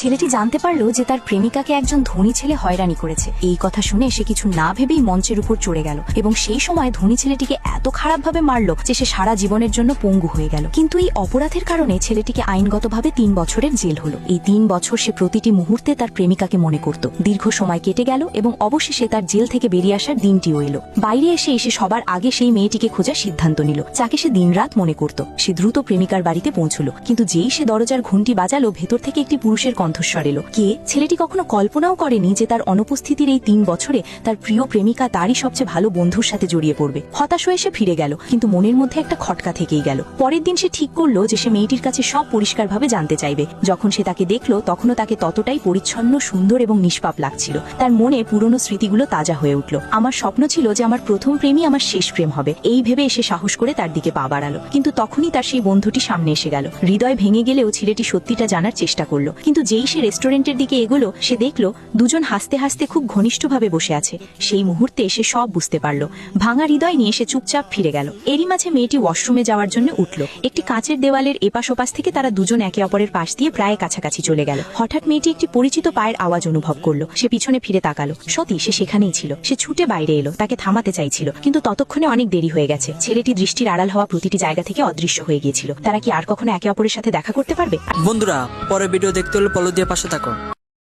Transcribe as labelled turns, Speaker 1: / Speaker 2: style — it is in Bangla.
Speaker 1: ছেলেটি জানতে পারলো যে তার প্রেমিকাকে একজন ধনী ছেলে হয়রানি করেছে। এই কথা শুনে সে কিছু না ভেবেই মঞ্চের উপর চড়ে গেল এবং সেই সময় ধনী ছেলেটিকে এত খারাপভাবে মারলো যে সে সারা জীবনের জন্য পঙ্গু হয়ে গেল। কিন্তু এই অপরাধের কারণে ছেলেটিকে আইনগতভাবে 3 বছরের জেল হলো। এই 3 বছর সে প্রতিটি মুহূর্তে তার প্রেমিকাকে মনে করত। দীর্ঘ সময় কেটে গেল এবং অবশেষে তার জেল থেকে বেরিয়ে আসার দিনটিও এলো। বাইরে এসে সবার আগে সেই মেয়েটিকে খোঁজার সিদ্ধান্ত নিল, যাকে সে দিনরাত মনে করত। সে দ্রুত প্রেমিকার বাড়িতে পৌঁছলো, কিন্তু যেই সে দরজার ঘুঁটি বাজালো, ভেতর থেকে একটি পুরুষের কণ্ঠস্বর এলো। কে? ছেলেটি কখনো কল্পনাও করেনি যে তার অনুপস্থিতির এই 3 বছরে তার প্রিয় প্রেমিকা তারই সবচেয়ে ভালো বন্ধুর সাথে জড়িয়ে পড়বে। হতাশ হয়ে সে ফিরে গেল, কিন্তু মনের মধ্যে একটা খটকা থেকেই গেল। পরের দিন সে ঠিক করলো যে সে মেয়েটির কাছে সব পরিষ্কারভাবে জানতে চাইবে। যখন সে তাকে দেখলো তখনও তাকে ততটাই পরিচ্ছন্ন, সুন্দর এবং নিষ্পাপ লাগছিল। তার মনে পুরনো স্মৃতিগুলো তাজা হয়ে উঠল। আমার স্বপ্ন ছিল যে আমার প্রথম প্রেমই আমার শেষ প্রেম হবে, এই ভেবে এসে সাহস করে তার দিকে পা বাড়ালো। কিন্তু তখনই তার সেই বন্ধুটি সামনে এসে গেল। হৃদয় ভেঙে গেলেও ছেলেটি সত্যিটা জানার চেষ্টা করলো। কিন্তু যেই সে রেস্টুরেন্টের দিকে এগোলো, সে দেখলো দুজন হাসতে হাসতে খুব ঘনিষ্ঠভাবে বসে আছে। সেই মুহূর্তে সে সব বুঝতে পারলো। ভাঙা হৃদয় নিয়ে সে চুপচাপ ফিরে গেল। এরই মাঝে মেয়েটি ওয়াশরুমে যাওয়ার জন্য উঠল। একটি কাঁচের দেওয়ালের এপাশ ওপাশ থেকে তারা দুজন একে অপরের পাশ দিয়ে প্রায় কাছাকাছি চলে গেল। হঠাৎ মেয়েটি একটি পরিচিত পায়ের আওয়াজ অনুভব করলো। সে পিছনে ফিরে তাকালো। সত্যি সে সেখানেই ছিল। সে ছুটে বাইরে এলো, তাকে থামাতে চাইছিল, কিন্তু ততক্ষণে অনেক দেরি হয়ে গেছে। ছেলেটি দৃষ্টির আড়াল হওয়া প্রতিটি জায়গা থেকে অদৃশ্য হয়ে গিয়েছিল। তারা কি আর কখনো একে অপরের সাথে দেখা করতে পারবে?
Speaker 2: বন্ধুরা, পরের ভিডিও দেখতে হলে ফলো দিয়ে পাশে থাকো।